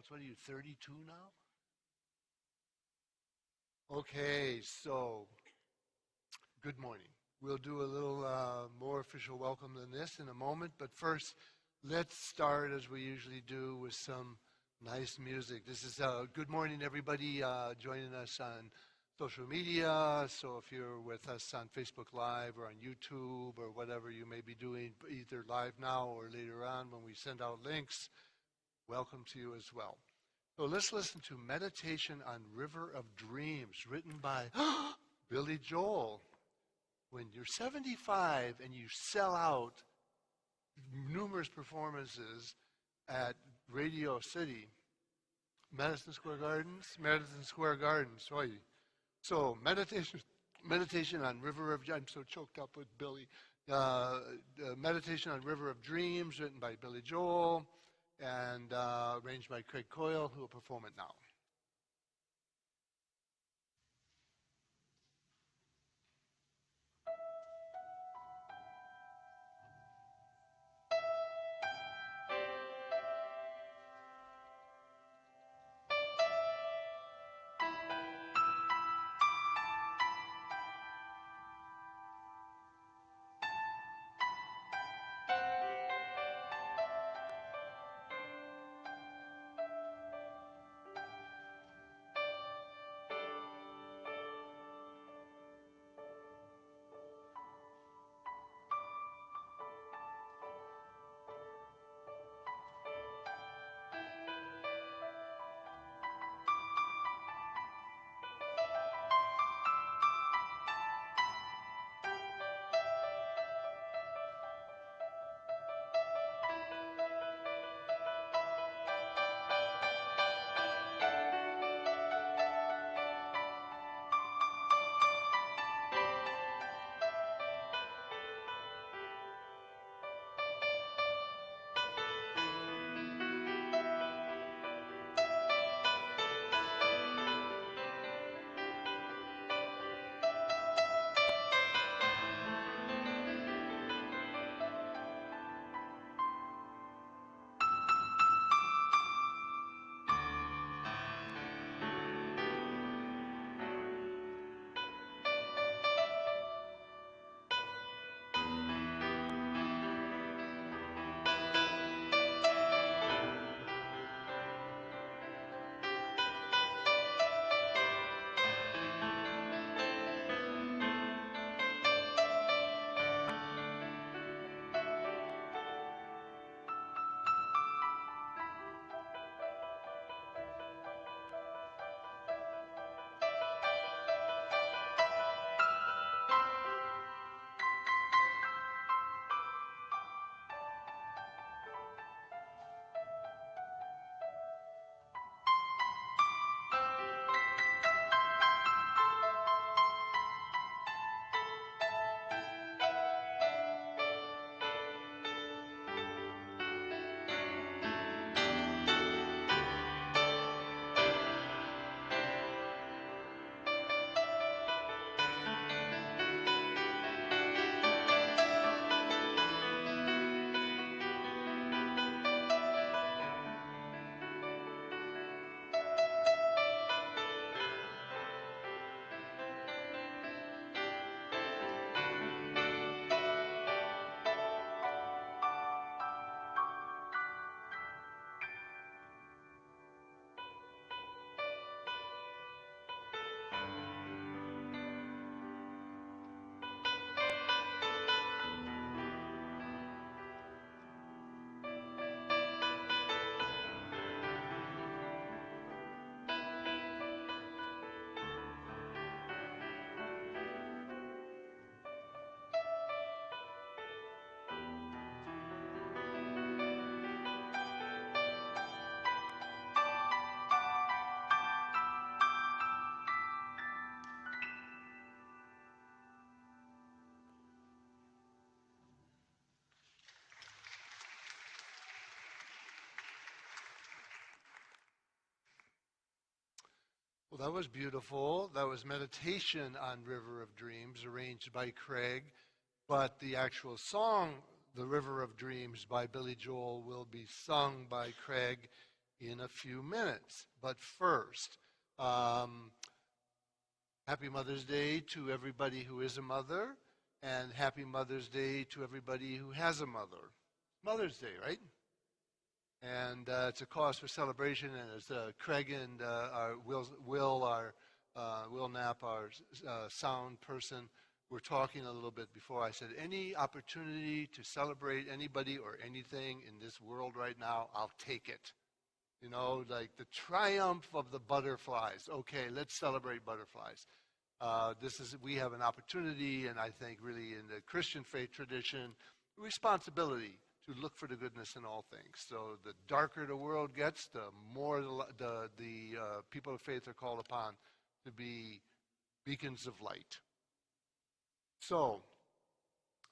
adults. What are you, 32 now? Okay, so good morning. We'll do a little more official welcome than this in a moment, but first, let's start as we usually do with some nice music. This is good morning, everybody joining us on social media. So if you're with us on Facebook Live or on YouTube or whatever you may be doing, either live now or later on when we send out links, welcome to you as well. So let's listen to Meditation on River of Dreams, written by Billy Joel. When you're 75 and you sell out numerous performances at Radio City, Madison Square Gardens, sorry. So meditation on River of, I'm so choked up with Billy. Meditation on River of Dreams, written by Billy Joel, and arranged by Craig Coyle, who will perform it now. Well, that was beautiful. That was Meditation on River of Dreams, arranged by Craig. But the actual song, The River of Dreams by Billy Joel, will be sung by Craig in a few minutes. But first, um, happy Mother's Day to everybody who is a mother, and happy Mother's Day to everybody who has a mother. Mother's Day, right? And it's a cause for celebration. And as Craig and Will Knapp, our sound person, were talking a little bit before, I said, any opportunity to celebrate anybody or anything in this world right now, I'll take it. You know, like the triumph of the butterflies. Okay, let's celebrate butterflies. We have an opportunity, and I think really in the Christian faith tradition, responsibility to look for the goodness in all things. So the darker the world gets, the more the people of faith are called upon to be beacons of light. So,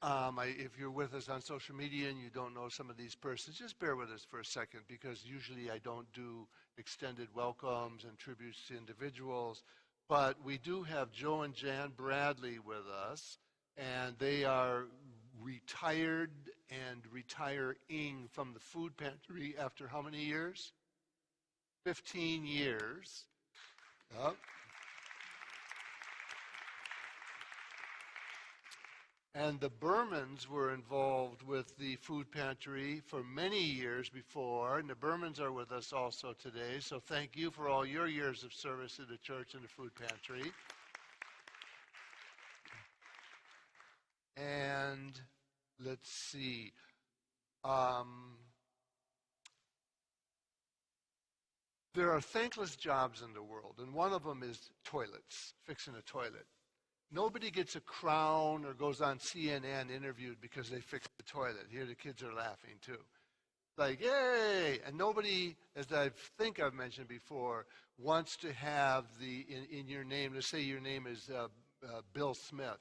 if you're with us on social media and you don't know some of these persons, just bear with us for a second, because usually I don't do extended welcomes and tributes to individuals. But we do have Joe and Jan Bradley with us, and they are retired and retiring from the food pantry after how many years? 15 years. Yep. And the Bermans were involved with the food pantry for many years before, and the Bermans are with us also today. So thank you for all your years of service to the church and the food pantry. And let's see. There are thankless jobs in the world, and one of them is toilets, fixing a toilet. Nobody gets a crown or goes on CNN interviewed because they fixed the toilet. Here the kids are laughing too. Like, yay! And nobody, as I think I've mentioned before, wants to have in your name, let's say your name is Bill Smith.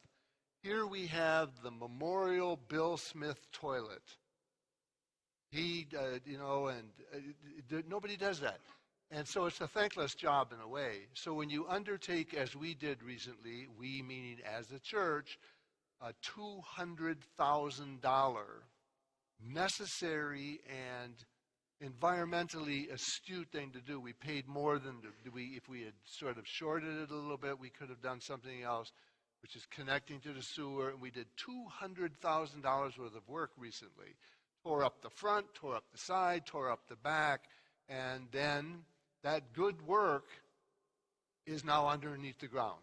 Here we have the Memorial Bill Smith toilet. Nobody does that. And so it's a thankless job in a way. So when you undertake, as we did recently, we meaning as a church, a $200,000 necessary and environmentally astute thing to do. We paid more than if we had sort of shorted it a little bit, we could have done something else, which is connecting to the sewer. And we did $200,000 worth of work recently. Tore up the front, tore up the side, tore up the back, and then that good work is now underneath the ground.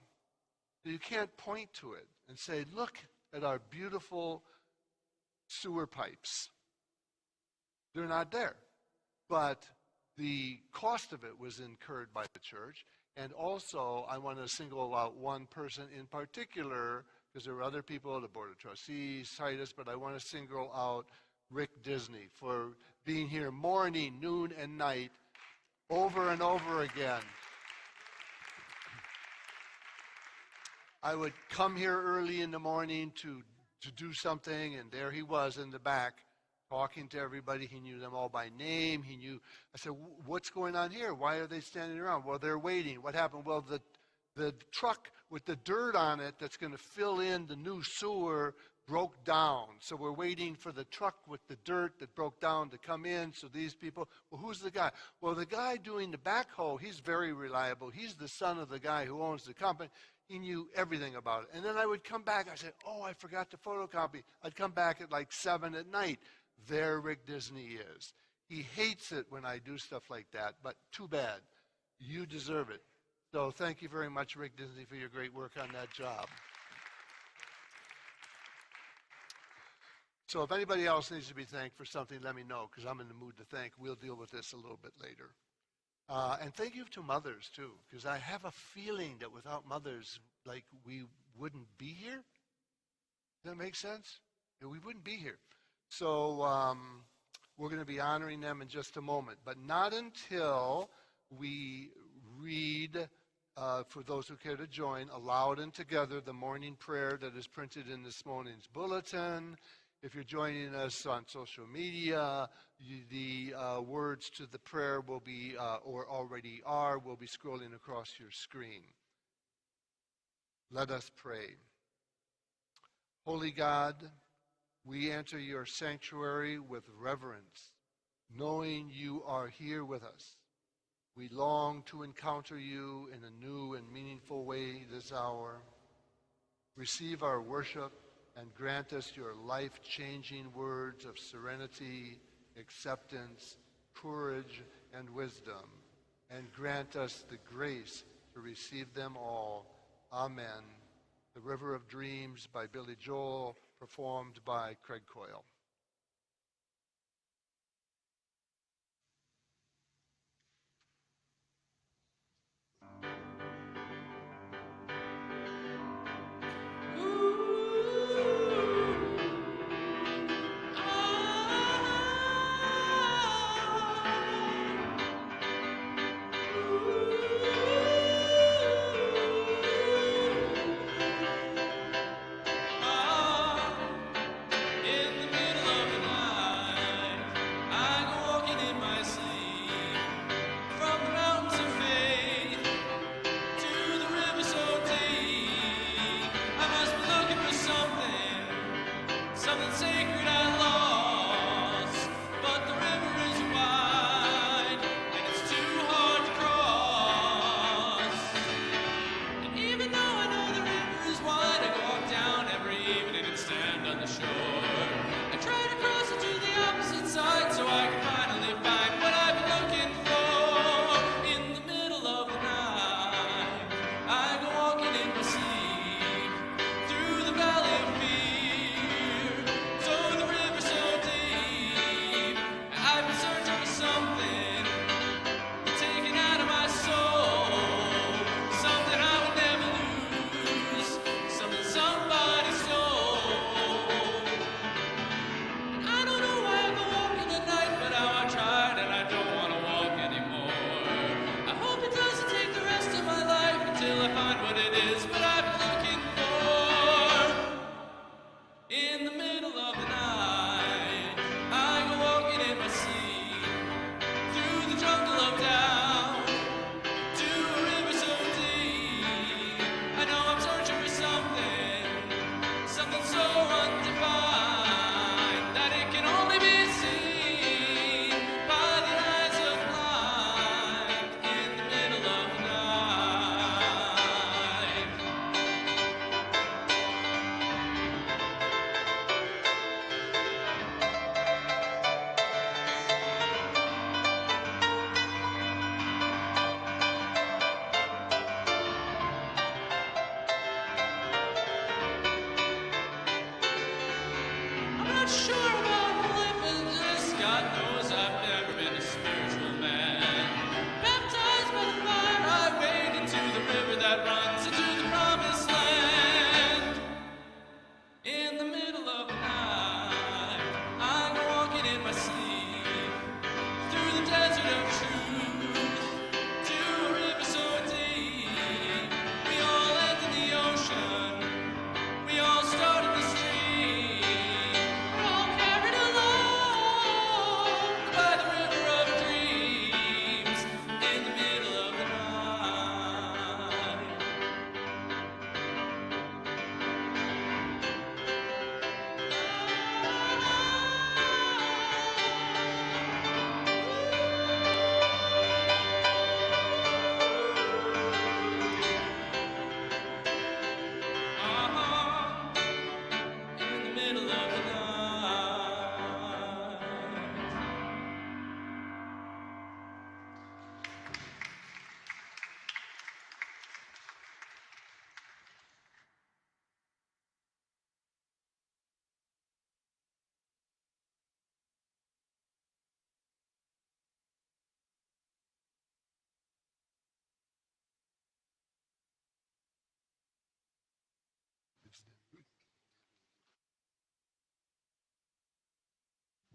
So you can't point to it and say, look at our beautiful sewer pipes. They're not there. But the cost of it was incurred by the church. And also, I want to single out one person in particular, because there were other people, the Board of Trustees, Titus, but I want to single out Rick Disney for being here morning, noon, and night, over and over again. I would come here early in the morning to do something, and there he was in the back talking to everybody. He knew them all by name. I said, what's going on here? Why are they standing around? Well, they're waiting. What happened? Well, the truck with the dirt on it that's going to fill in the new sewer broke down. So we're waiting for the truck with the dirt that broke down to come in. So these people, well, who's the guy? Well, the guy doing the backhoe, he's very reliable. He's the son of the guy who owns the company. He knew everything about it. And then I would come back. I said, oh, I forgot to photocopy. I'd come back at like 7 at night. There Rick Disney is. He hates it when I do stuff like that, but too bad. You deserve it. So thank you very much, Rick Disney, for your great work on that job. So if anybody else needs to be thanked for something, let me know, because I'm in the mood to thank. We'll deal with this a little bit later. And thank you to mothers, too, because I have a feeling that without mothers, like, we wouldn't be here. Does that make sense? Yeah, we wouldn't be here. So we're going to be honoring them in just a moment, but not until we read, for those who care to join, aloud and together the morning prayer that is printed in this morning's bulletin. If you're joining us on social media, the words to the prayer will be, or already are, will be scrolling across your screen. Let us pray. Holy God, we enter your sanctuary with reverence. knowing you are here with us. We long to encounter you in a new and meaningful way this hour. Receive our worship and grant us your life-changing words of serenity, acceptance, courage, and wisdom, and grant us the grace to receive them all. Amen. The River of Dreams by Billy Joel, performed by Craig Coyle.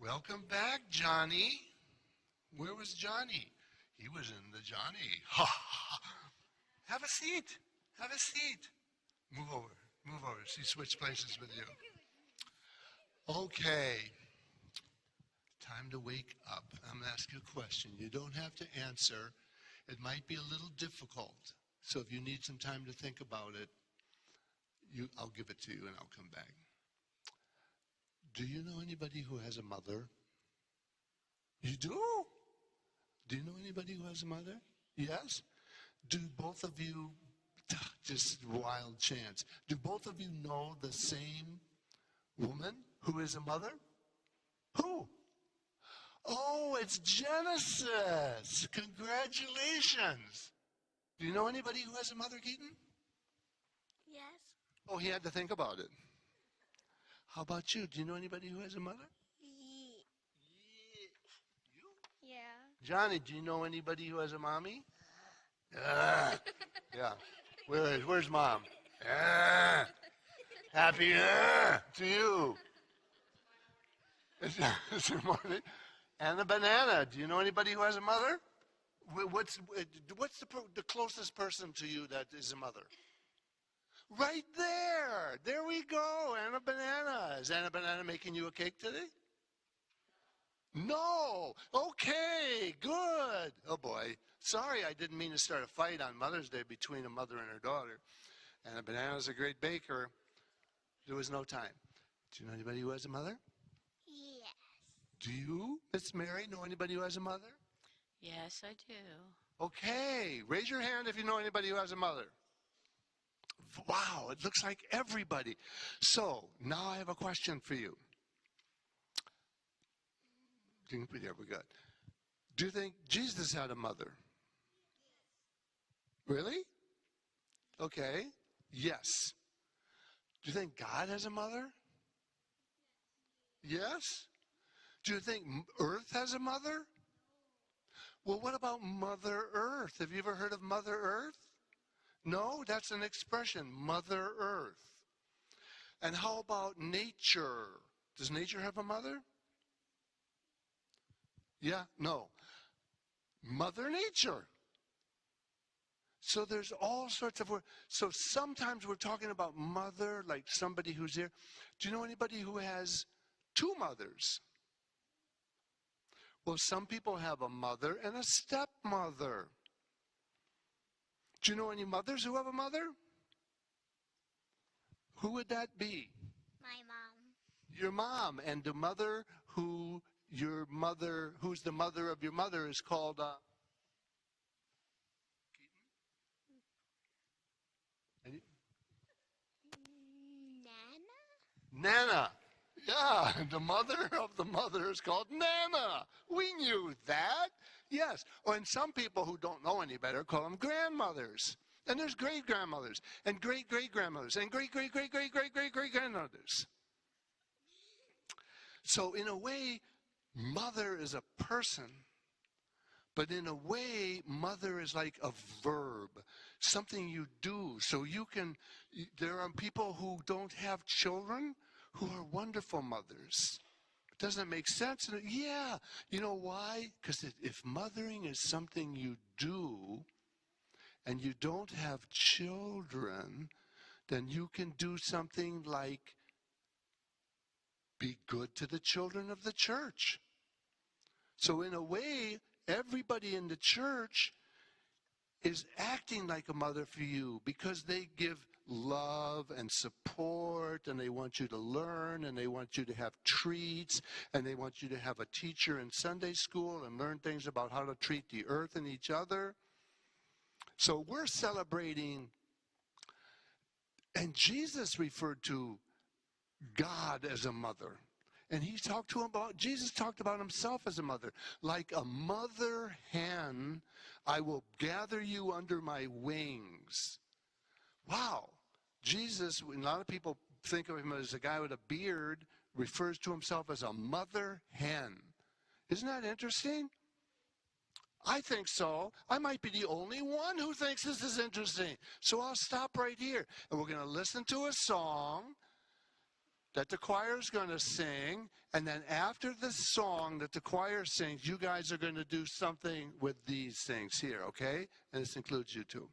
Welcome back, Johnny. Where was Johnny? He was in the Johnny. Have a seat. Have a seat. Move over. Move over. She switched places with you. Okay. Time to wake up. I'm going to ask you a question. You don't have to answer. It might be a little difficult. So if you need some time to think about it, I'll give it to you and I'll come back. Do you know anybody who has a mother? You do? Do you know anybody who has a mother? Yes? Do both of you, just wild chance, do both of you know the same woman who is a mother? Who? Oh, it's Genesis. Congratulations. Do you know anybody who has a mother, Keaton? Yes. Oh, he had to think about it. How about you? Do you know anybody who has a mother? You? Yeah. Johnny, do you know anybody who has a mommy? Yeah. Where's mom? Happy to you. It's your morning. And the banana. Do you know anybody who has a mother? What's the closest person to you that is a mother? Right there. There we go. Anna Banana. Is Anna Banana making you a cake today? No. Okay. Good. Oh boy. Sorry, I didn't mean to start a fight on Mother's Day between a mother and her daughter. Anna Banana's a great baker. There was no time. Do you know anybody who has a mother? Yes. Do you, Miss Mary, know anybody who has a mother? Yes, I do. Okay. Raise your hand if you know anybody who has a mother. Wow, it looks like everybody. So, now I have a question for you. There we go. Do you think Jesus had a mother? Really? Okay. Yes. Do you think God has a mother? Yes. Do you think Earth has a mother? Well, what about Mother Earth? Have you ever heard of Mother Earth? No, that's an expression, Mother Earth. And how about nature? Does nature have a mother? Yeah, no. Mother Nature. So there's all sorts of words. So sometimes we're talking about mother, like somebody who's here. Do you know anybody who has two mothers? Well, some people have a mother and a stepmother. Do you know any mothers who have a mother? Who would that be? My mom. Your mom. And the mother who your mother, who's the mother of your mother, is called Nana? Nana. Yeah, the mother of the mother is called Nana. We knew that. Yes. Or and some people who don't know any better call them grandmothers. And there's great grandmothers and great great grandmothers and great great great great great great great grandmothers. So in a way, mother is a person, but in a way, mother is like a verb, something you do. So there are people who don't have children who are wonderful mothers. Doesn't it make sense? Yeah. You know why? Because if mothering is something you do and you don't have children, then you can do something like be good to the children of the church. So in a way, everybody in the church is acting like a mother for you because they give love and support and they want you to learn and they want you to have treats and they want you to have a teacher in Sunday school and learn things about how to treat the earth and each other. So we're celebrating, and Jesus referred to God as a mother. And Jesus talked about himself as a mother. Like a mother hen, I will gather you under my wings. Wow. Jesus, a lot of people think of him as a guy with a beard, refers to himself as a mother hen. Isn't that interesting? I think so. I might be the only one who thinks this is interesting. So I'll stop right here. And we're going to listen to a song that the choir is going to sing, and then after the song that the choir sings, you guys are going to do something with these things here, okay? And this includes you too.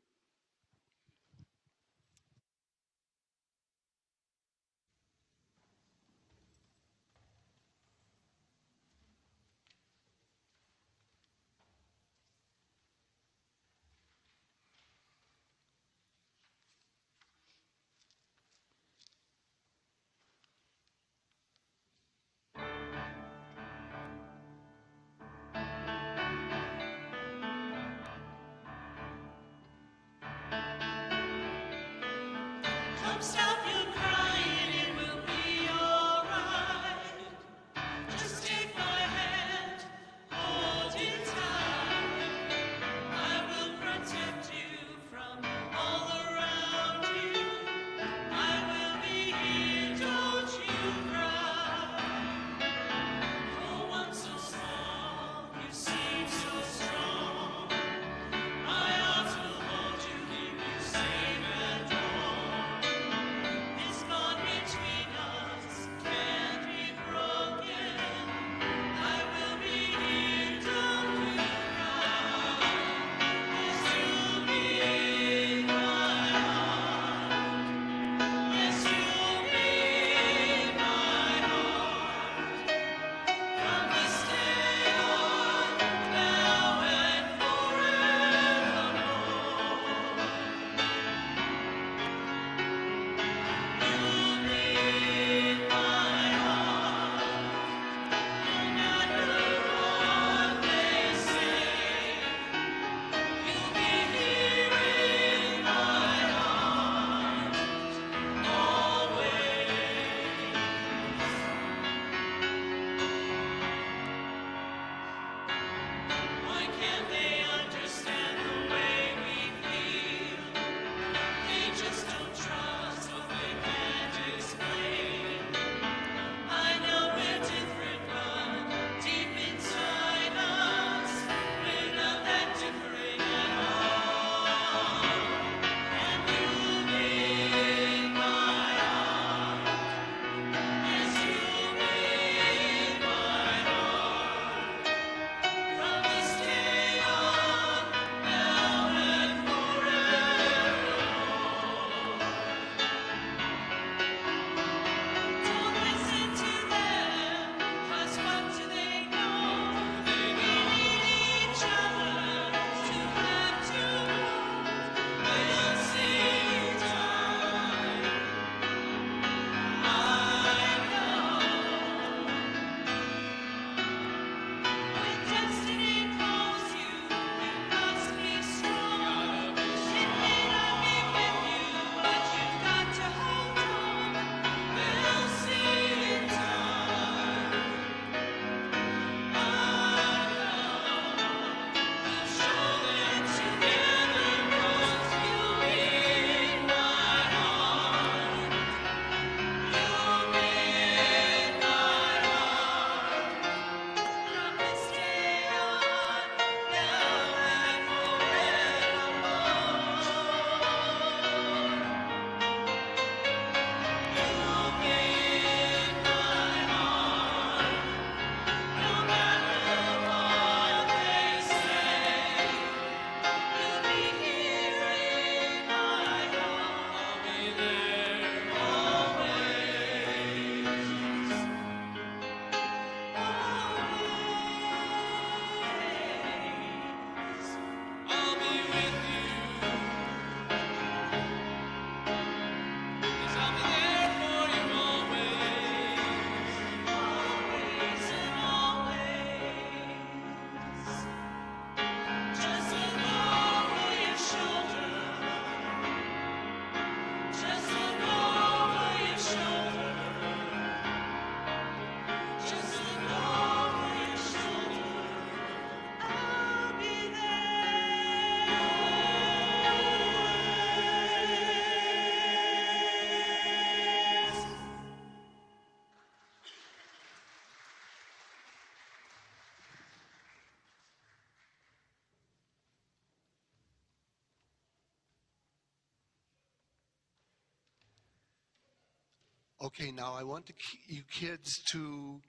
Okay, now I want you kids to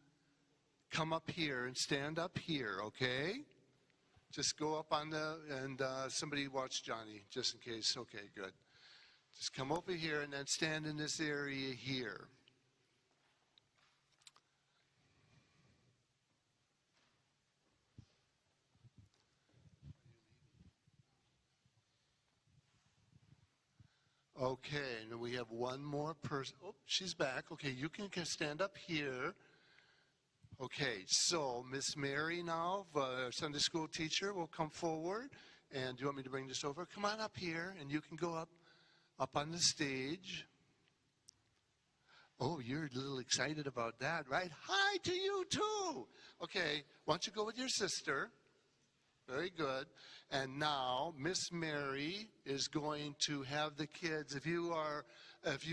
come up here and stand up here, okay? Just go up on and somebody watch Johnny, just in case. Okay, good. Just come over here and then stand in this area here. Okay, and we have one more person. Oh, she's back. Okay, you can stand up here. Okay, so Miss Mary now, Sunday school teacher, will come forward. And do you want me to bring this over? Come on up here, and you can go up on the stage. Oh, you're a little excited about that, right? Hi to you too. Okay, why don't you go with your sister? Very good. And now Miss Mary is going to have the kids. If you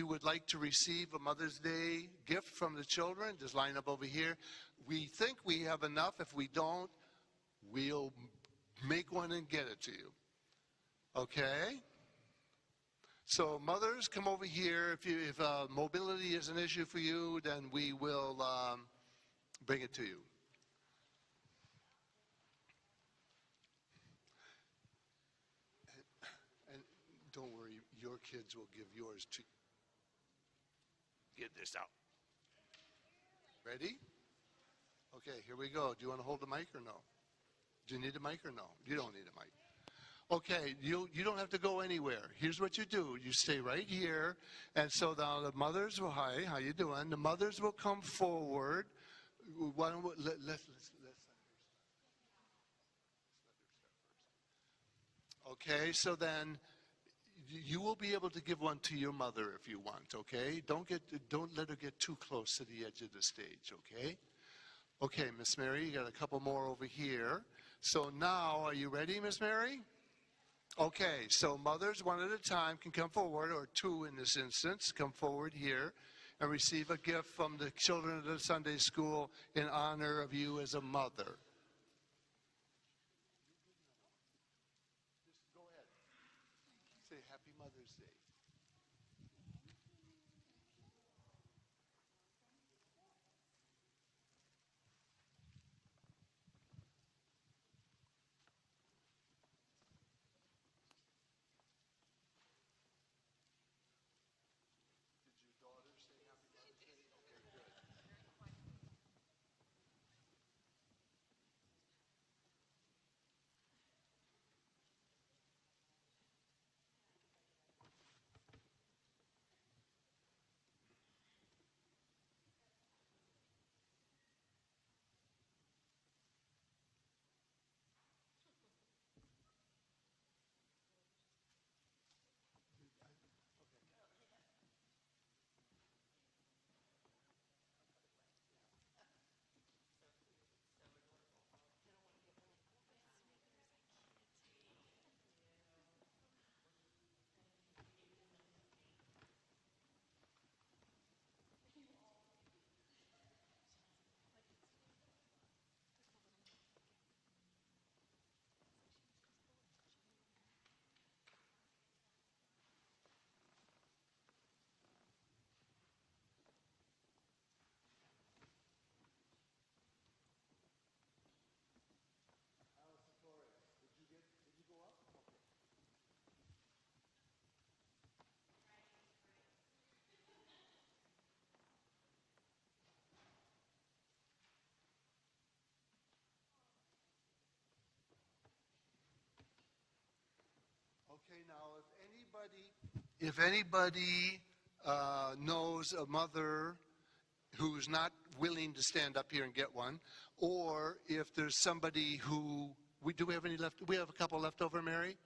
would like to receive a Mother's Day gift from the children, just line up over here. We think we have enough. If we don't, we'll make one and get it to you. Okay? So mothers, come over here. If mobility is an issue for you, then we will bring it to you. And don't worry, your kids will give yours to you. Get this out. Ready? Okay, here we go. Do you want to hold the mic or no? Do you need a mic or no? You don't need a mic. Okay, you don't have to go anywhere. Here's what you do. You stay right here. And so now the mothers will, hi, how you doing? The mothers will come forward. Why don't we, let's okay, so then you will be able to give one to your mother if you want, okay? Don't let her get too close to the edge of the stage, okay? Okay, Miss Mary, you got a couple more over here. So now, are you ready, Miss Mary? Okay, so mothers one at a time can come forward, or two in this instance, come forward here and receive a gift from the children of the Sunday school in honor of you as a mother. Just go ahead. Say Happy Mother's Day. Did your daughter say Happy Mother's Day? Okay, good. Okay, now if anybody knows a mother who's not willing to stand up here and get one, or if there's somebody who do we have any left? We have a couple left over, Mary.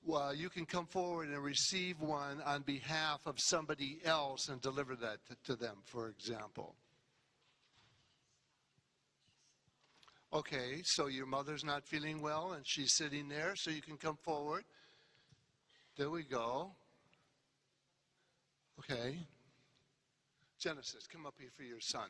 Well, you can come forward and receive one on behalf of somebody else and deliver that to them, for example. Okay, so your mother's not feeling well and she's sitting there, so you can come forward. There we go. Okay. Genesis, come up here for your son.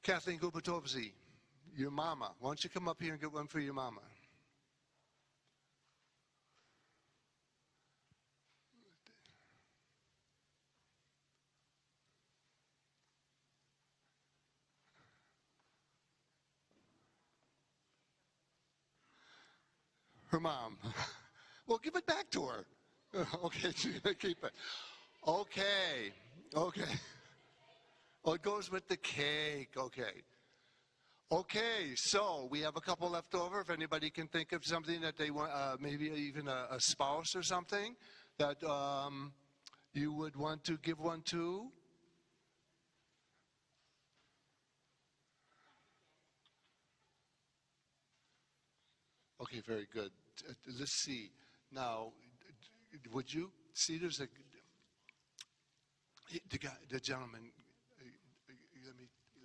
Kathleen Gubatovsky, your mama. Why don't you come up here and get one for your mama? Her mom. Well, give it back to her. Okay, she's going to keep it. Okay. Oh, it goes with the cake. Okay. Okay, so we have a couple left over. If anybody can think of something that they want, maybe even a spouse or something that you would want to give one to. Okay, very good. Let's see. Now, would you see there's the gentleman,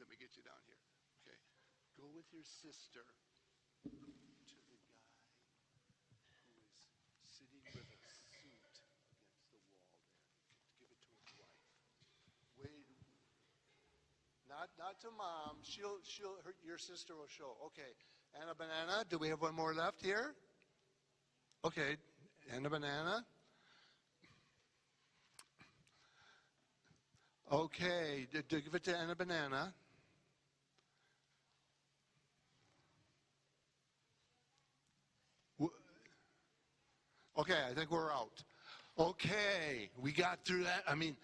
let me get you down here. Okay. Go with your sister to the guy who is sitting with a suit against the wall there. Give it to his wife. Wait. Not to mom. Your sister will show. Okay. Anna Banana, do we have one more left here? Okay, Anna Banana. Okay, give it to Anna Banana. Okay, I think we're out. Okay, we got through that. I mean,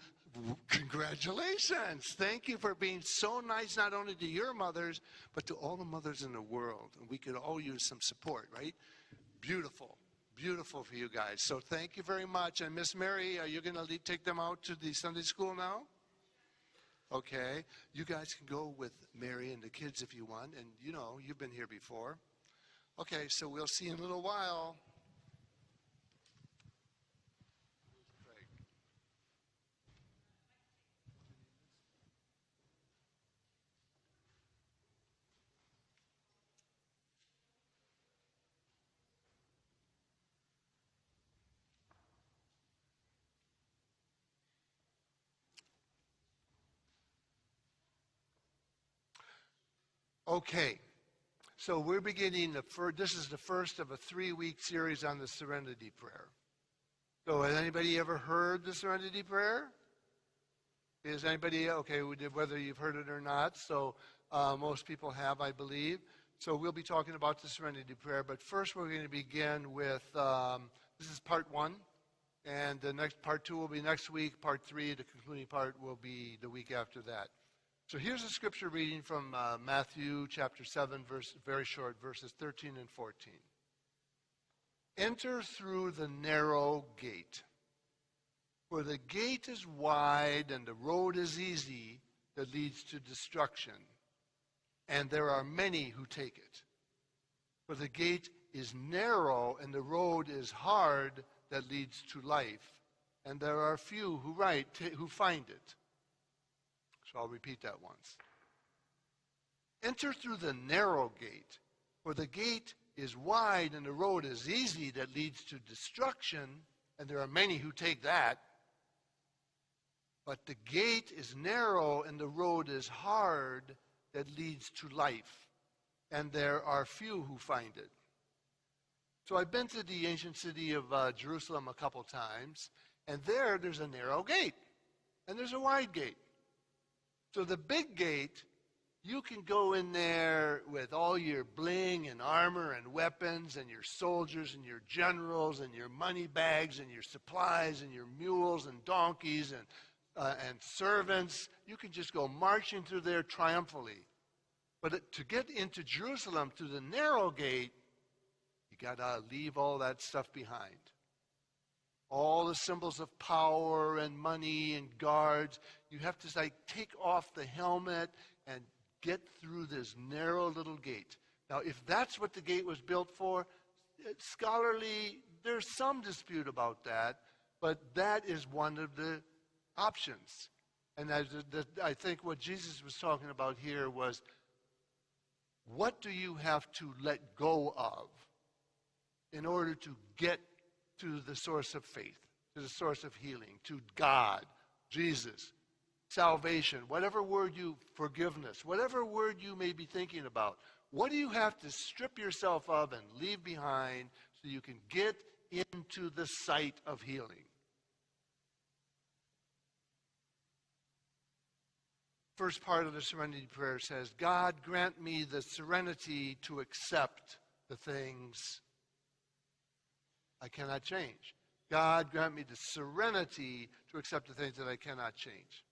congratulations. Thank you for being so nice, not only to your mothers, but to all the mothers in the world. And we could all use some support, right? Beautiful. Beautiful for you guys. So thank you very much. And Miss Mary, are you going to take them out to the Sunday school now? Okay. You guys can go with Mary and the kids if you want. And, you know, you've been here before. Okay, so we'll see you in a little while. Okay, so we're beginning this is the first of a 3-week series on the Serenity Prayer. So has anybody ever heard the Serenity Prayer? Is anybody, okay, whether you've heard it or not, so most people have, I believe. So we'll be talking about the Serenity Prayer, but first we're going to begin with, this is part 1, and the next part 2 will be next week, part 3, the concluding part will be the week after that. So here's a scripture reading from Matthew chapter 7, very short, verses 13 and 14. Enter through the narrow gate, for the gate is wide and the road is easy that leads to destruction, and there are many who take it. For the gate is narrow and the road is hard that leads to life, and there are few who find it. So I'll repeat that once. Enter through the narrow gate, for the gate is wide and the road is easy that leads to destruction, and there are many who take that. But the gate is narrow and the road is hard that leads to life, and there are few who find it. So I've been to the ancient city of Jerusalem a couple times, and there's a narrow gate, and there's a wide gate. So the big gate, you can go in there with all your bling and armor and weapons and your soldiers and your generals and your money bags and your supplies and your mules and donkeys and servants. You can just go marching through there triumphantly. But to get into Jerusalem through the narrow gate, you got to leave all that stuff behind. All the symbols of power and money and guards. You have to take off the helmet and get through this narrow little gate. Now, if that's what the gate was built for, scholarly, there's some dispute about that, but that is one of the options. And I think what Jesus was talking about here was, what do you have to let go of in order to get to the source of faith, to the source of healing, to God, Jesus, salvation, whatever word forgiveness, whatever word you may be thinking about, what do you have to strip yourself of and leave behind so you can get into the sight of healing? First part of the Serenity Prayer says, God grant me the serenity to accept the things I cannot change. God grant me the serenity to accept the things that I cannot change.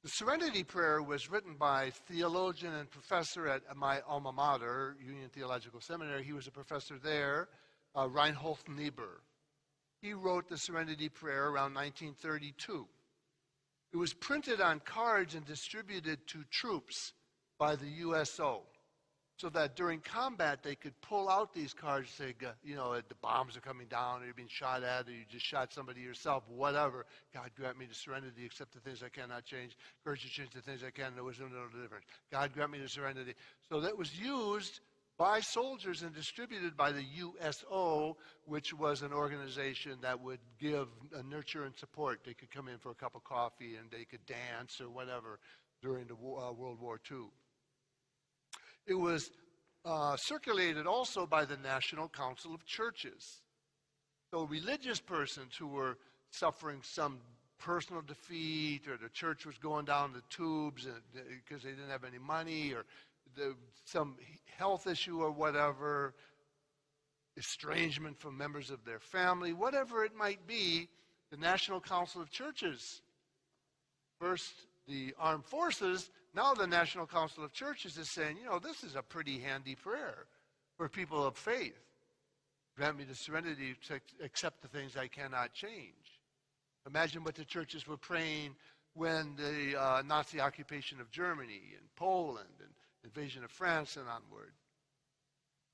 The Serenity Prayer was written by theologian and professor at my alma mater, Union Theological Seminary. He was a professor there, Reinhold Niebuhr. He wrote the Serenity Prayer around 1932. It was printed on cards and distributed to troops by the USO, so that during combat they could pull out these cards and say, the bombs are coming down, or you're being shot at, or you just shot somebody yourself, whatever. God grant me the serenity, accept the things I cannot change, courage to change the things I can, no wisdom, no deliverance. God grant me the serenity. So that was used by soldiers and distributed by the USO, which was an organization that would give nurture and support. They could come in for a cup of coffee and they could dance or whatever during the World War II. It was circulated also by the National Council of Churches. So religious persons who were suffering some personal defeat, or the church was going down the tubes because they didn't have any money, or some health issue or whatever, estrangement from members of their family, whatever it might be, the National Council of Churches, first the armed forces, now the National Council of Churches is saying, this is a pretty handy prayer for people of faith. Grant me the serenity to accept the things I cannot change. Imagine what the churches were praying when the Nazi occupation of Germany and Poland and invasion of France and onward.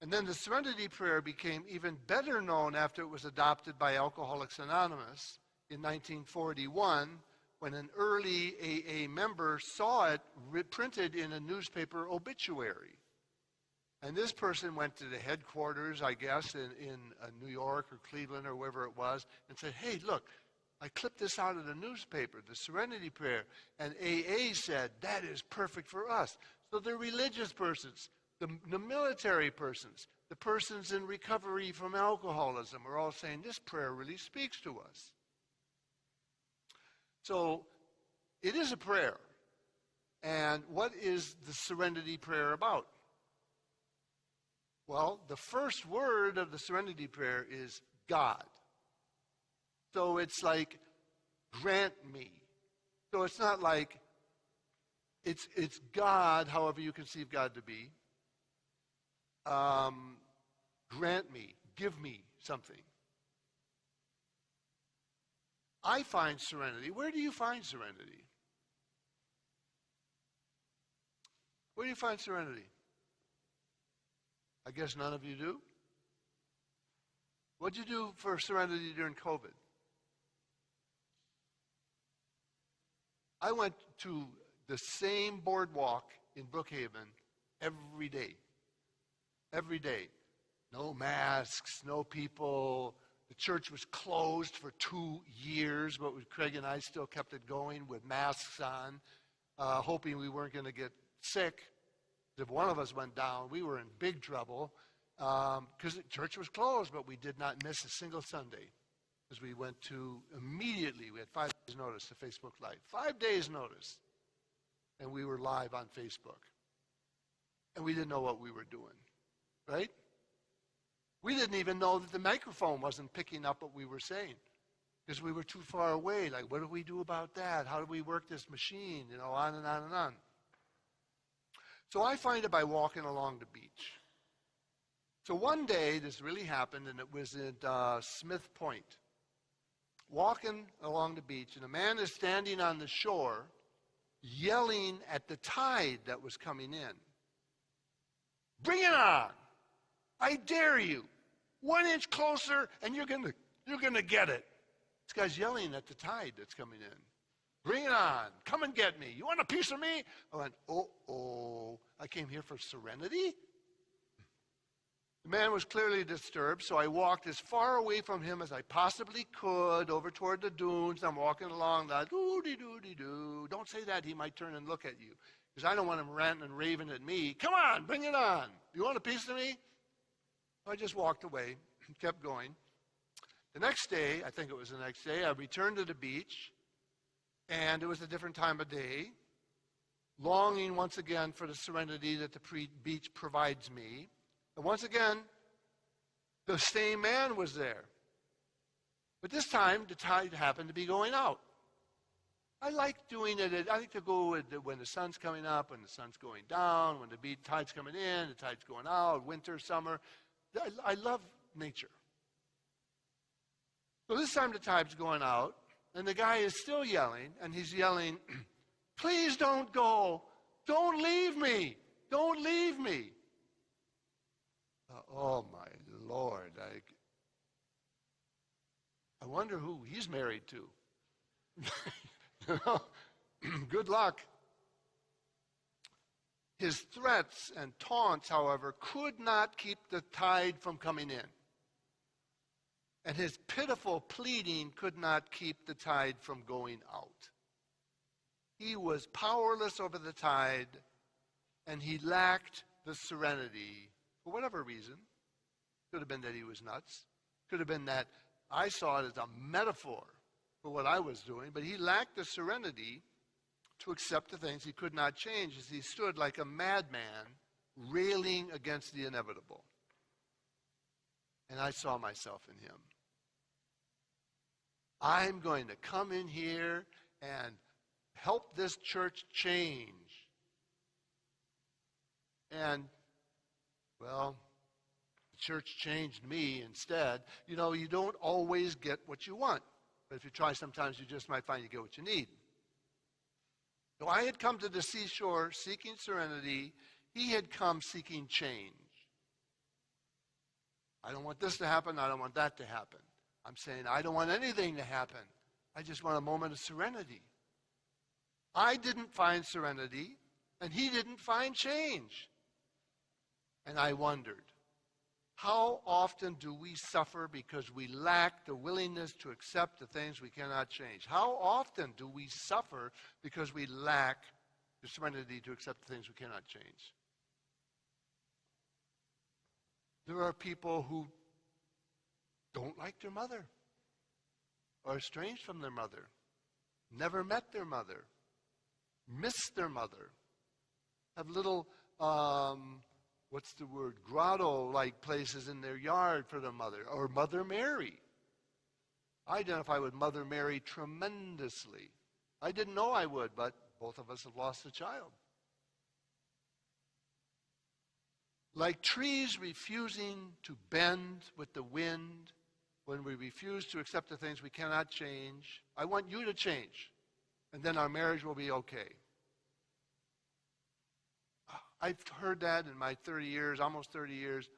And then the Serenity Prayer became even better known after it was adopted by Alcoholics Anonymous in 1941, when an early AA member saw it printed in a newspaper obituary. And this person went to the headquarters, I guess, in New York or Cleveland or wherever it was, and said, hey, look, I clipped this out of the newspaper, the Serenity Prayer. And AA said, that is perfect for us. So the religious persons, the military persons, the persons in recovery from alcoholism are all saying, this prayer really speaks to us. So it is a prayer. And what is the Serenity Prayer about? Well, the first word of the Serenity Prayer is God. So it's like, grant me. So it's not like, it's God, however you conceive God to be. Grant me, give me something. I find serenity. Where do you find serenity? Where do you find serenity? I guess none of you do. What'd you do for serenity during COVID? I went to the same boardwalk in Brookhaven every day. Every day. No masks, no people. The church was closed for 2 years, but Craig and I still kept it going with masks on, hoping we weren't going to get sick. If one of us went down, we were in big trouble because the church was closed, but we did not miss a single Sunday because we went to immediately, we had 5 days notice to Facebook Live. 5 days notice. And we were live on Facebook. And we didn't know what we were doing, right? We didn't even know that the microphone wasn't picking up what we were saying because we were too far away. Like, what do we do about that? How do we work this machine? On and on and on. So I find it by walking along the beach. So one day, this really happened, and it was at Smith Point. Walking along the beach, and a man is standing on the shore yelling at the tide that was coming in. Bring it on! I dare you! 1 inch closer, and you're gonna get it. This guy's yelling at the tide that's coming in. Bring it on! Come and get me! You want a piece of me? I went, I came here for serenity? The man was clearly disturbed, so I walked as far away from him as I possibly could over toward the dunes. I'm walking along that, doo-dee-doo-dee-doo. Don't say that, he might turn and look at you. Because I don't want him ranting and raving at me. Come on, bring it on. You want a piece of me? I just walked away and kept going. The next day, I think it was the next day, I returned to the beach, and it was a different time of day, longing once again for the serenity that the beach provides me. And once again, the same man was there. But this time, the tide happened to be going out. I like doing it. I like to go when the sun's coming up, when the sun's going down, when the tide's coming in, the tide's going out, winter, summer. I love nature. So this time the tide's going out, and the guy is still yelling, and he's yelling, please don't go. Don't leave me. Don't leave me. Oh, my Lord. I wonder who he's married to. Good luck. His threats and taunts, however, could not keep the tide from coming in. And his pitiful pleading could not keep the tide from going out. He was powerless over the tide, and he lacked the serenity for whatever reason. Could have been that he was nuts. Could have been that I saw it as a metaphor for what I was doing, but he lacked the serenity to accept the things he could not change as he stood like a madman railing against the inevitable. And I saw myself in him. I'm going to come in here and help this church change. And, well, the church changed me instead. You know, you don't always get what you want. But if you try, sometimes you just might find you get what you need. So I had come to the seashore seeking serenity. He had come seeking change. I don't want this to happen. I don't want that to happen. I'm saying I don't want anything to happen. I just want a moment of serenity. I didn't find serenity, and he didn't find change. And I wondered, how often do we suffer because we lack the willingness to accept the things we cannot change? How often do we suffer because we lack the serenity to accept the things we cannot change? There are people who don't like their mother, are estranged from their mother, never met their mother, miss their mother, have little grotto-like places in their yard for their mother, or Mother Mary. I identify with Mother Mary tremendously. I didn't know I would, but both of us have lost a child. Like trees refusing to bend with the wind, when we refuse to accept the things we cannot change, I want you to change, and then our marriage will be okay. I've heard that in my 30 years, almost 30 years,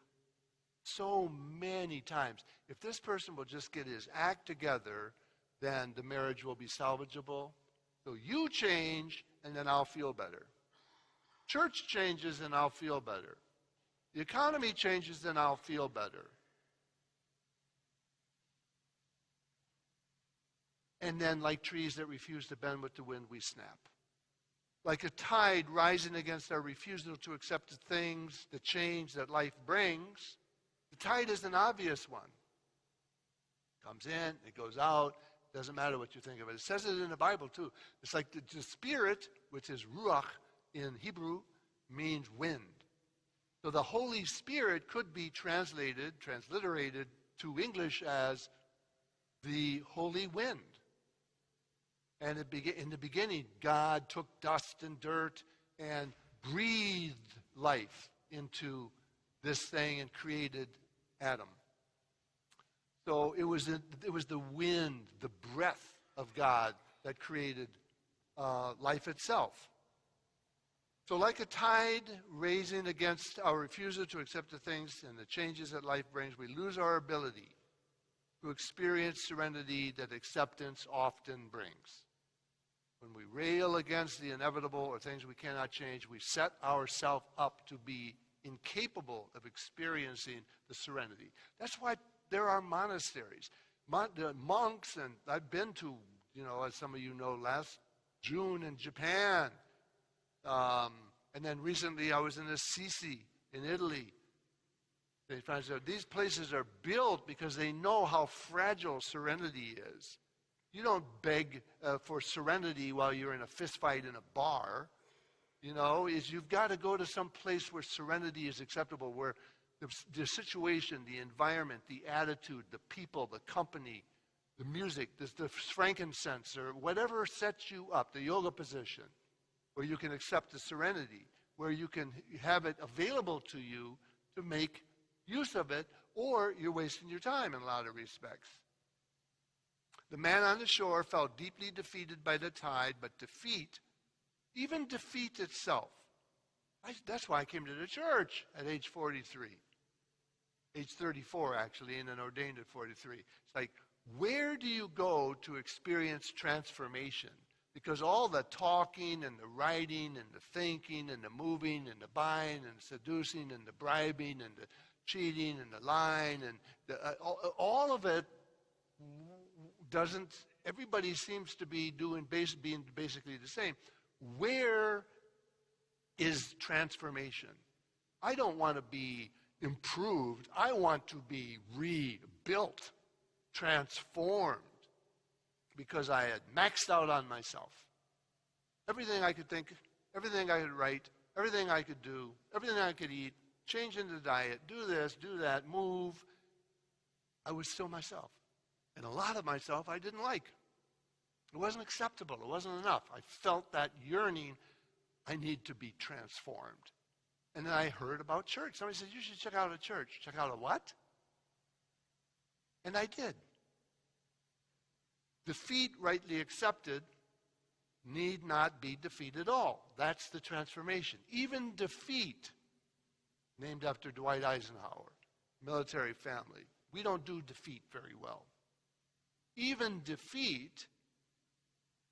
so many times. If this person will just get his act together, then the marriage will be salvageable. So you change, and then I'll feel better. Church changes, and I'll feel better. The economy changes, then I'll feel better. And then, like trees that refuse to bend with the wind, we snap. Like a tide rising against our refusal to accept the things, the change that life brings. The tide is an obvious one. It comes in, it goes out, doesn't matter what you think of it. It says it in the Bible too. It's like the spirit, which is ruach in Hebrew, means wind. So the Holy Spirit could be transliterated to English as the Holy Wind. And in the beginning, God took dust and dirt and breathed life into this thing and created Adam. So it was the wind, the breath of God that created life itself. So like a tide raising against our refusal to accept the things and the changes that life brings, we lose our ability to experience serenity that acceptance often brings. When we rail against the inevitable or things we cannot change, we set ourselves up to be incapable of experiencing the serenity. That's why there are monasteries. The monks, and I've been to, as some of you know, last June in Japan. And then recently I was in Assisi in Italy. These places are built because they know how fragile serenity is. You don't beg for serenity while you're in a fist fight in a bar. You've got to go to some place where serenity is acceptable, where the situation, the environment, the attitude, the people, the company, the music, the frankincense, or whatever sets you up, the yoga position, where you can accept the serenity, where you can have it available to you to make use of it, or you're wasting your time in a lot of respects. The man on the shore felt deeply defeated by the tide, but even defeat itself. That's why I came to the church at age 43. Age 34, actually, and then ordained at 43. It's like, where do you go to experience transformation? Because all the talking and the writing and the thinking and the moving and the buying and the seducing and the bribing and the cheating and the lying and all of it doesn't, everybody seems to be being basically the same. Where is transformation? I don't want to be improved. I want to be rebuilt, transformed, because I had maxed out on myself. Everything I could think, everything I could write, everything I could do, everything I could eat, change into diet, do this, do that, move. I was still myself. And a lot of myself I didn't like. It wasn't acceptable. It wasn't enough. I felt that yearning. I need to be transformed. And then I heard about church. Somebody said, you should check out a church. Check out a what? And I did. Defeat, rightly accepted, need not be defeat at all. That's the transformation. Even defeat, named after Dwight Eisenhower, military family. We don't do defeat very well. Even defeat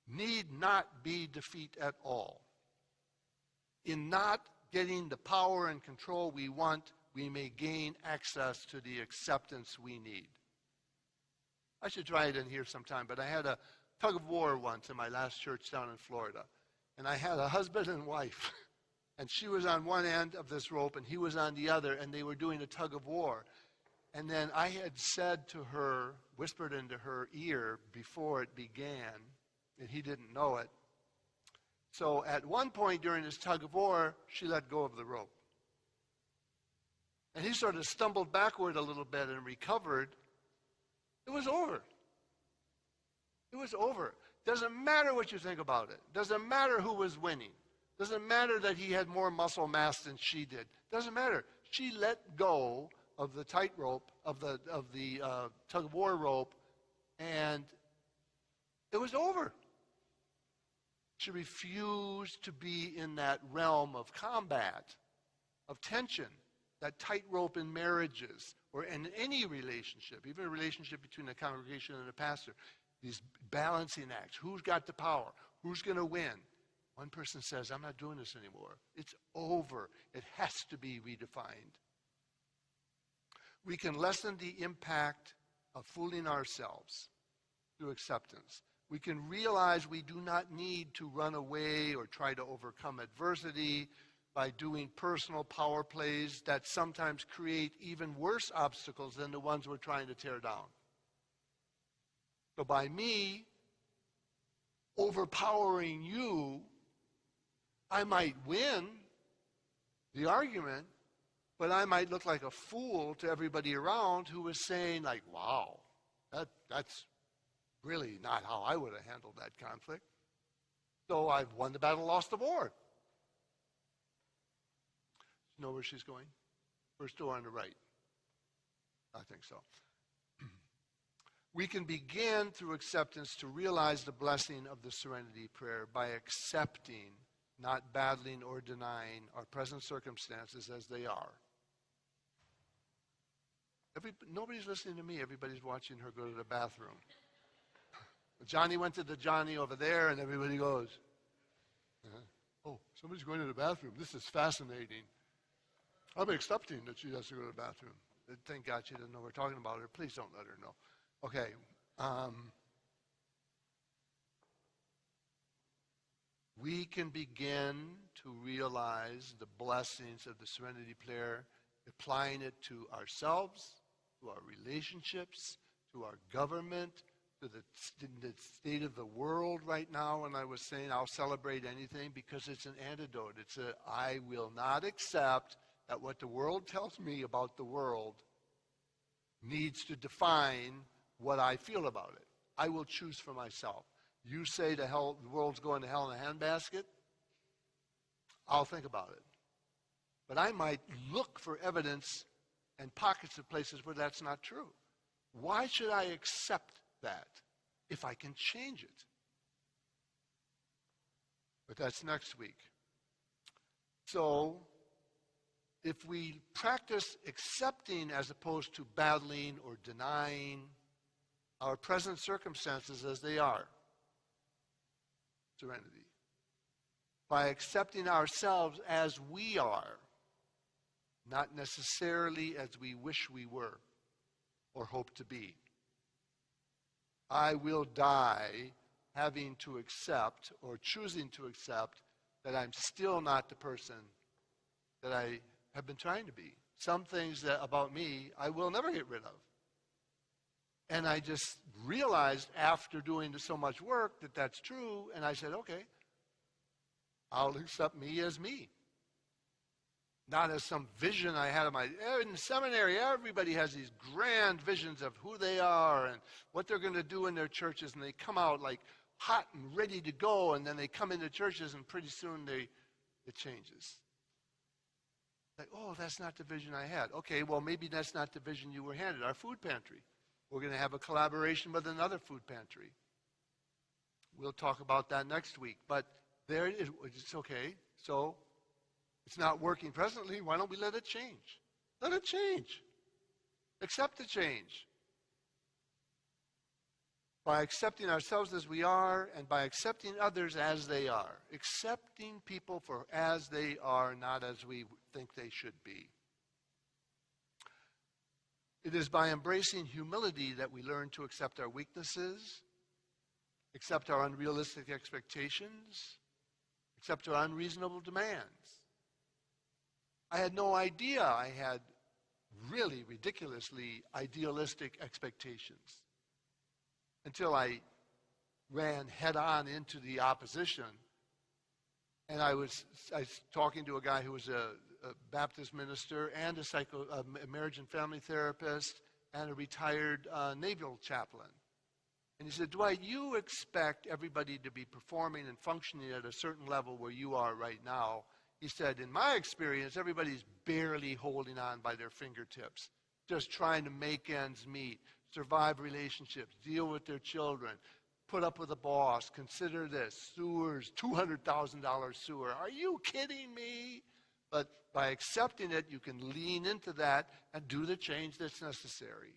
need not be defeat at all. In not getting the power and control we want, we may gain access to the acceptance we need. I should try it in here sometime, but I had a tug of war once in my last church down in Florida. And I had a husband and wife. And she was on one end of this rope and he was on the other, and they were doing a tug of war. And then I had said to her, whispered into her ear before it began, and he didn't know it. So at one point during this tug of war, she let go of the rope. And he sort of stumbled backward a little bit and recovered. It was over. It was over. Doesn't matter what you think about it. Doesn't matter who was winning. Doesn't matter that he had more muscle mass than she did. Doesn't matter. She let go of the tightrope, of the tug of war rope, and it was over. She refused to be in that realm of combat, of tension, that tightrope in marriages or in any relationship, even a relationship between a congregation and a pastor. These balancing acts. Who's got the power? Who's going to win? One person says, I'm not doing this anymore. It's over. It has to be redefined. We can lessen the impact of fooling ourselves through acceptance. We can realize we do not need to run away or try to overcome adversity by doing personal power plays that sometimes create even worse obstacles than the ones we're trying to tear down. So by me overpowering you, I might win the argument, but I might look like a fool to everybody around who is saying, like, wow, that's really not how I would have handled that conflict. So I've won the battle, lost the war. You know where she's going? First door on the right. I think so. We can begin through acceptance to realize the blessing of the Serenity Prayer by accepting, not battling or denying our present circumstances as they are. Nobody's listening to me. Everybody's watching her go to the bathroom. Johnny went to the Johnny over there, and everybody goes, oh, somebody's going to the bathroom. This is fascinating. I'm accepting that she has to go to the bathroom. Thank God she doesn't know we're talking about her. Please don't let her know. Okay. We can begin to realize the blessings of the Serenity Prayer, applying it to ourselves, to our relationships, to our government, to the state of the world right now. And I was saying I'll celebrate anything because it's an antidote. I will not accept that what the world tells me about the world needs to define what I feel about it. I will choose for myself. You say the world's going to hell in a handbasket, I'll think about it. But I might look for evidence and pockets of places where that's not true. Why should I accept that if I can change it? But that's next week. So, if we practice accepting as opposed to battling or denying our present circumstances as they are, serenity, by accepting ourselves as we are, not necessarily as we wish we were or hope to be. I will die having to accept or choosing to accept that I'm still not the person that I have been trying to be. Some things about me I will never get rid of. And I just realized after doing so much work that that's true, and I said, okay, I'll accept me as me. Not as some vision I had in seminary, everybody has these grand visions of who they are and what they're going to do in their churches, and they come out like hot and ready to go, and then they come into churches, and pretty soon it changes. Like, oh, that's not the vision I had. Okay, well, maybe that's not the vision you were handed. Our food pantry. We're going to have a collaboration with another food pantry. We'll talk about that next week. But there it is. It's okay. So it's not working presently. Why don't we let it change? Let it change. Accept the change. By accepting ourselves as we are and by accepting others as they are. Accepting people for as they are, not as we think they should be. It is by embracing humility that we learn to accept our weaknesses, accept our unrealistic expectations, accept our unreasonable demands. I had no idea I had really ridiculously idealistic expectations until I ran head-on into the opposition. And I was talking to a guy who was a Baptist minister and a marriage and family therapist and a retired naval chaplain. And he said, Dwight, you expect everybody to be performing and functioning at a certain level where you are right now. He said, in my experience, everybody's barely holding on by their fingertips, just trying to make ends meet, survive relationships, deal with their children, put up with a boss, consider this, sewers, $200,000 sewer. Are you kidding me? But by accepting it, you can lean into that and do the change that's necessary.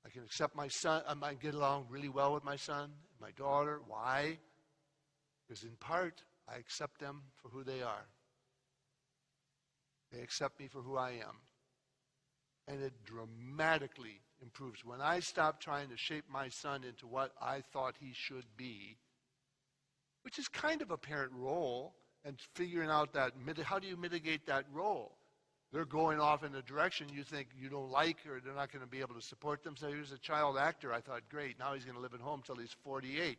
I can accept my son. I might get along really well with my son, my daughter. Why? Because in part, I accept them for who they are. They accept me for who I am. And it dramatically improves. When I stop trying to shape my son into what I thought he should be, which is kind of a parent role, and figuring out that, how do you mitigate that role? They're going off in a direction you think you don't like, or they're not going to be able to support them. So here's a child actor. I thought, great, now he's going to live at home till he's 48.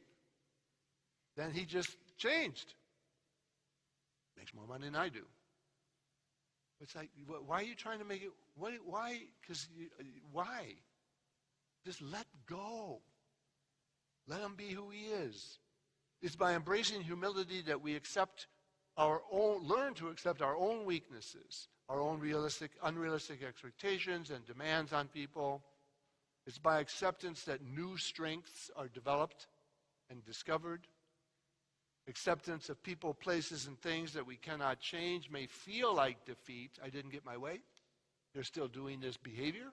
Then he just changed. Makes more money than I do. It's like, why are you trying to make it, why? Why? Just let go. Let him be who he is. It's by embracing humility that we learn to accept our own weaknesses, our own unrealistic expectations and demands on people. It's by acceptance that new strengths are developed and discovered. Acceptance of people, places, and things that we cannot change may feel like defeat. I didn't get my way. They're still doing this behavior.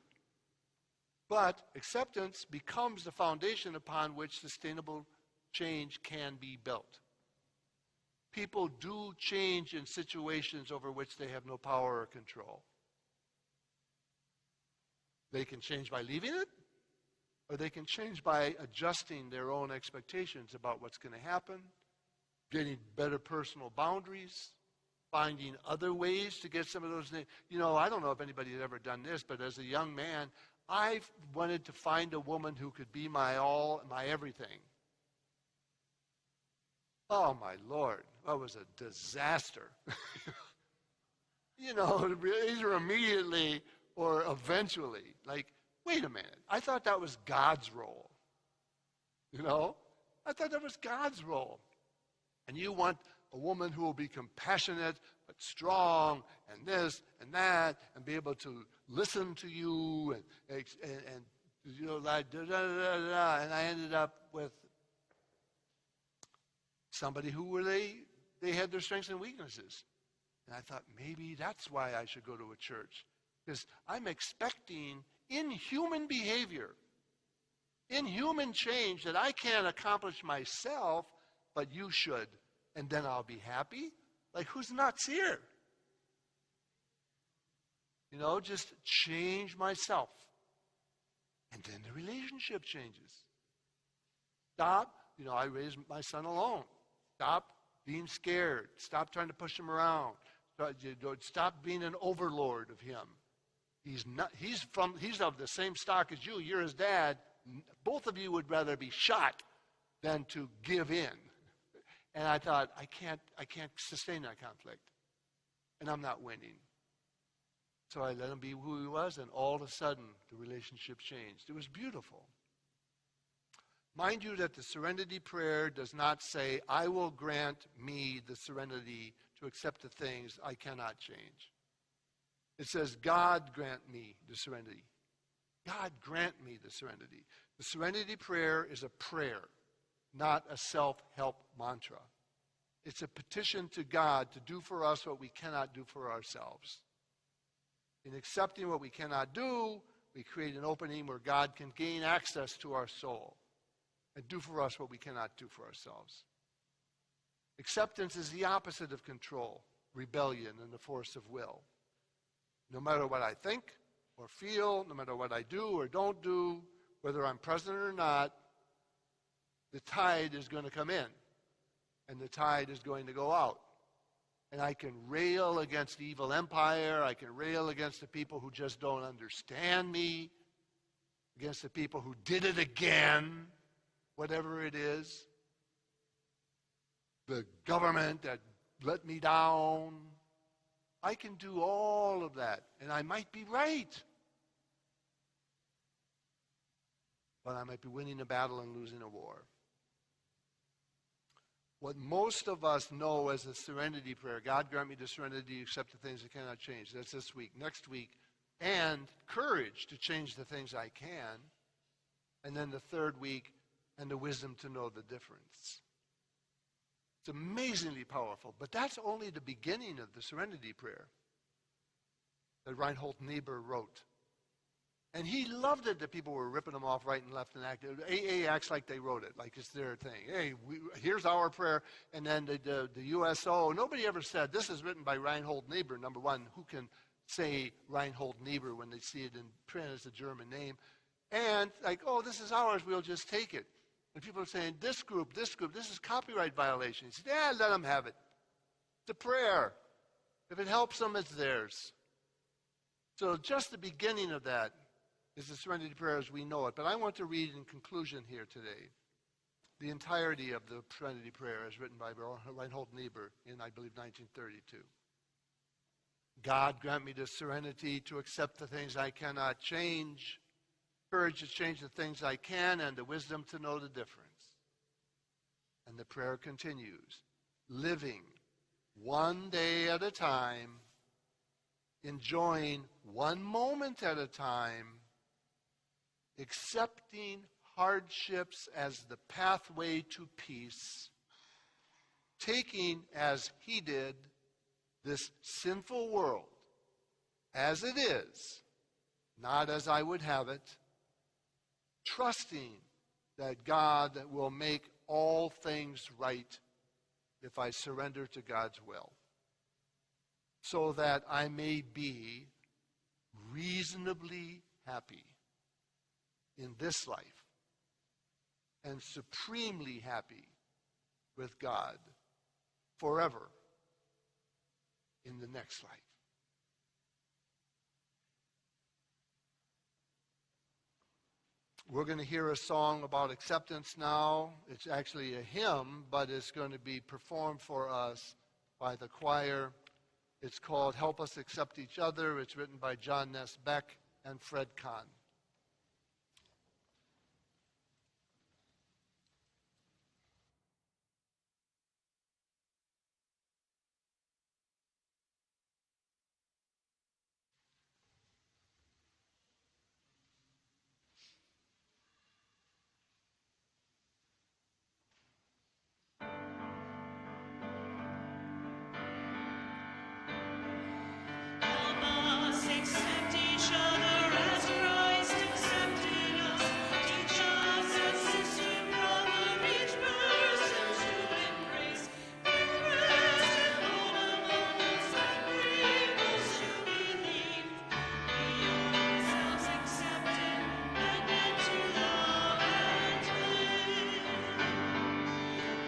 But acceptance becomes the foundation upon which sustainable change can be built. People do change in situations over which they have no power or control. They can change by leaving it, or they can change by adjusting their own expectations about what's going to happen, getting better personal boundaries, finding other ways to get some of those things. You know, I don't know if anybody has ever done this, but as a young man, I wanted to find a woman who could be my all, my everything. Oh, my Lord, that was a disaster. You know, either immediately or eventually. Like, wait a minute, I thought that was God's role. You know, I thought that was God's role. And you want a woman who will be compassionate but strong and this and that and be able to listen to you and you know, like da, da, da, da, da. And I ended up with somebody who were they had their strengths and weaknesses. And I thought maybe that's why I should go to a church, because I'm expecting in human behavior, in human change that I can't accomplish myself, but you should, and then I'll be happy. Like, who's nuts here? You know, just change myself. And then the relationship changes. Stop, you know, I raised my son alone. Stop being scared. Stop trying to push him around. Stop being an overlord of him. He's of the same stock as you. You're his dad. Both of you would rather be shot than to give in. And I thought, I can't sustain that conflict. And I'm not winning. So I let him be who he was, and all of a sudden, the relationship changed. It was beautiful. Mind you that the serenity prayer does not say, I will grant me the serenity to accept the things I cannot change. It says, God grant me the serenity. God grant me the serenity. The serenity prayer is a prayer, not a self-help mantra. It's a petition to God to do for us what we cannot do for ourselves. In accepting what we cannot do, we create an opening where God can gain access to our soul and do for us what we cannot do for ourselves. Acceptance is the opposite of control, rebellion, and the force of will. No matter what I think or feel, no matter what I do or don't do, whether I'm present or not, the tide is going to come in, and the tide is going to go out. And I can rail against the evil empire. I can rail against the people who just don't understand me, against the people who did it again, whatever it is. The government that let me down. I can do all of that, and I might be right. But I might be winning a battle and losing a war. What most of us know as a serenity prayer, God grant me the serenity to accept the things I cannot change. That's this week. Next week, and courage to change the things I can. And then the third week, and the wisdom to know the difference. It's amazingly powerful, but that's only the beginning of the serenity prayer that Reinhold Niebuhr wrote. And he loved it that people were ripping them off right and left and acting. AA acts like they wrote it, like it's their thing. Hey, here's our prayer. And then the USO, nobody ever said, this is written by Reinhold Niebuhr. Number one, who can say Reinhold Niebuhr when they see it in print as a German name? And like, oh, this is ours, we'll just take it. And people are saying, this group, this is copyright violation. He said, yeah, let them have it. It's a prayer. If it helps them, it's theirs. So just the beginning of that is the serenity prayer as we know it. But I want to read in conclusion here today the entirety of the serenity prayer as written by Reinhold Niebuhr in, I believe, 1932. God grant me the serenity to accept the things I cannot change, courage to change the things I can, and the wisdom to know the difference. And the prayer continues, living one day at a time, enjoying one moment at a time, accepting hardships as the pathway to peace, taking, as he did, this sinful world as it is, not as I would have it, trusting that God will make all things right if I surrender to God's will, so that I may be reasonably happy in this life and supremely happy with God forever in the next life. We're going to hear a song about acceptance now. It's actually a hymn, but it's going to be performed for us by the choir. It's called Help Us Accept Each Other. It's written by John Ness Beck and Fred Kahn. Help us accept each other as Christ accepted us. Teach us as sister, brother, each person to embrace. Give rest alone among us and bring us to believe. We ourselves accepted and meant to love and live.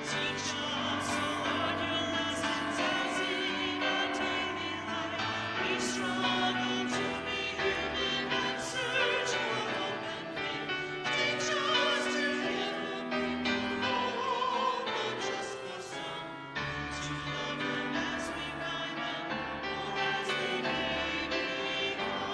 Teach us, O Lord, your lessons as in our daily life. We struggle to be human and search for hope and faith. Teach us to live a people for all, not just for some. To love them as we find them, or as they may become.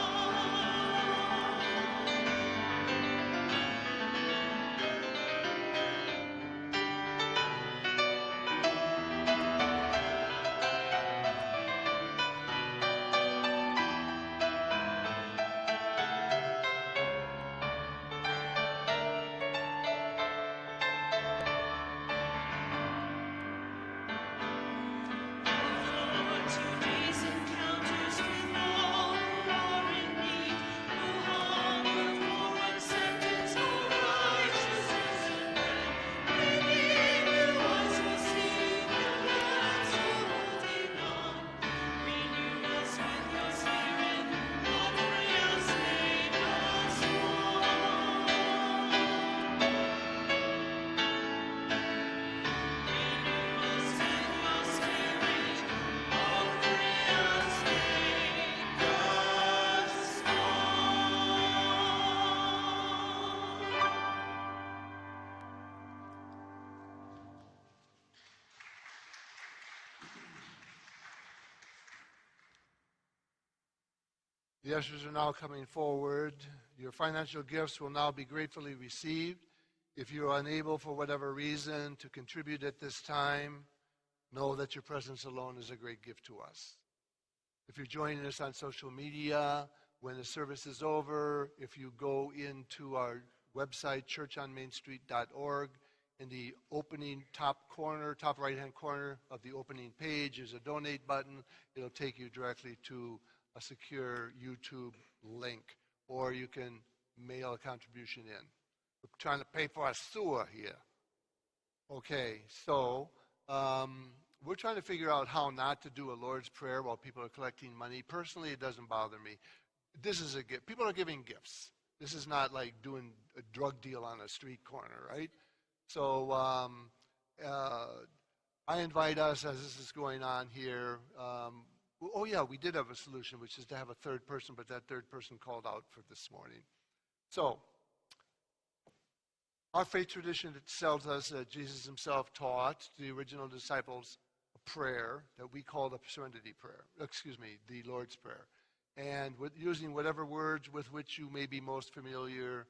For today's encounters with all who are in need, who hunger for acceptance, for righteousness and bread. Renew us for seeing the plans for holding on. Renew us with your spirit, Lord, free us, make us one. Renew us with your spirit, Lord, free us, make us The ushers are now coming forward. Your financial gifts will now be gratefully received. If you are unable for whatever reason to contribute at this time, know that your presence alone is a great gift to us. If you're joining us on social media, when the service is over, if you go into our website, churchonmainstreet.org, in the opening top right-hand corner of the opening page is a donate button. It'll take you directly to a secure YouTube link, or you can mail a contribution in. We're trying to pay for our sewer here. Okay, so we're trying to figure out how not to do a Lord's Prayer while people are collecting money. Personally, it doesn't bother me. This is a gift. People are giving gifts. This is not like doing a drug deal on a street corner, right? So I invite us, as this is going on here, we did have a solution, which is to have a third person, but that third person called out for this morning. So our faith tradition tells us that Jesus himself taught the original disciples a prayer that we call the Serenity prayer. The Lord's Prayer. And using whatever words with which you may be most familiar,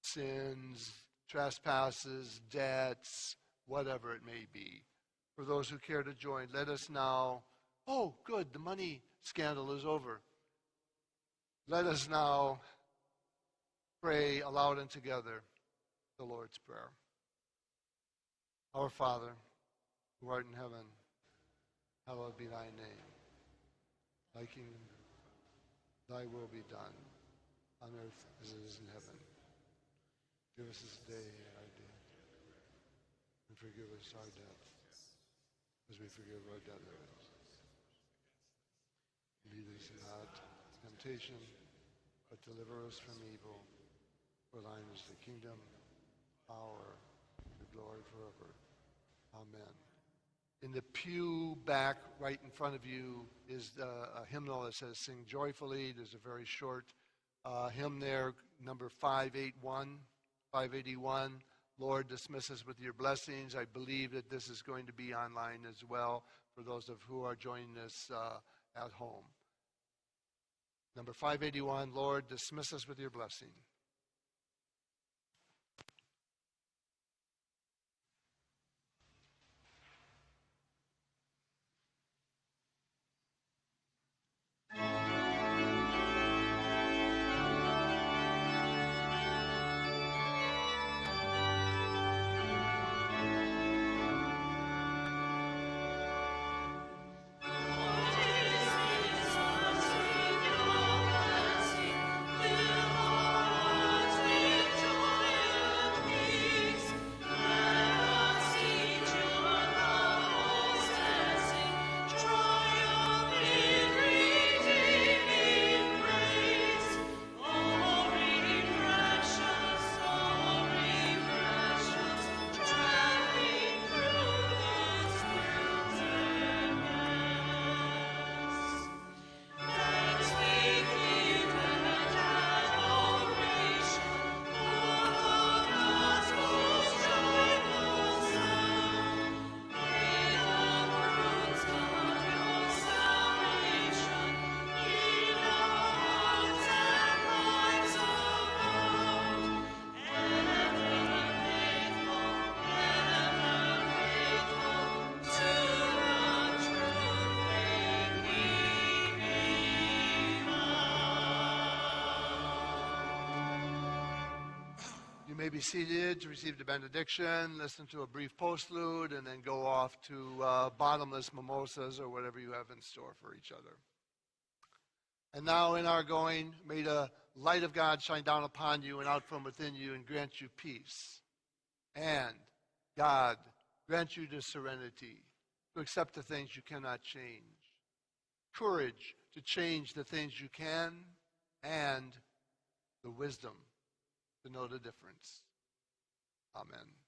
sins, trespasses, debts, whatever it may be. For those who care to join, let us now, oh, good, the money scandal is over. Let us now pray aloud and together the Lord's Prayer. Our Father, who art in heaven, hallowed be thy name. Thy kingdom come, thy will be done, on earth as it is in heaven. Give us this day our daily bread, and forgive us our debts, as we forgive our debtors. Lead us not into temptation, but deliver us from evil. For thine is the kingdom, power, and the glory forever. Amen. In the pew back right in front of you is a hymnal that says Sing Joyfully. There's a very short hymn there, number 581. 581. Lord, dismiss us with your blessings. I believe that this is going to be online as well for those of who are joining us at home. Number 581, Lord, dismiss us with your blessing. You may be seated to receive the benediction, listen to a brief postlude, and then go off to bottomless mimosas or whatever you have in store for each other. And now in our going, may the light of God shine down upon you and out from within you and grant you peace. And God grant you the serenity to accept the things you cannot change, courage to change the things you can, and the wisdom to know the difference. Amen.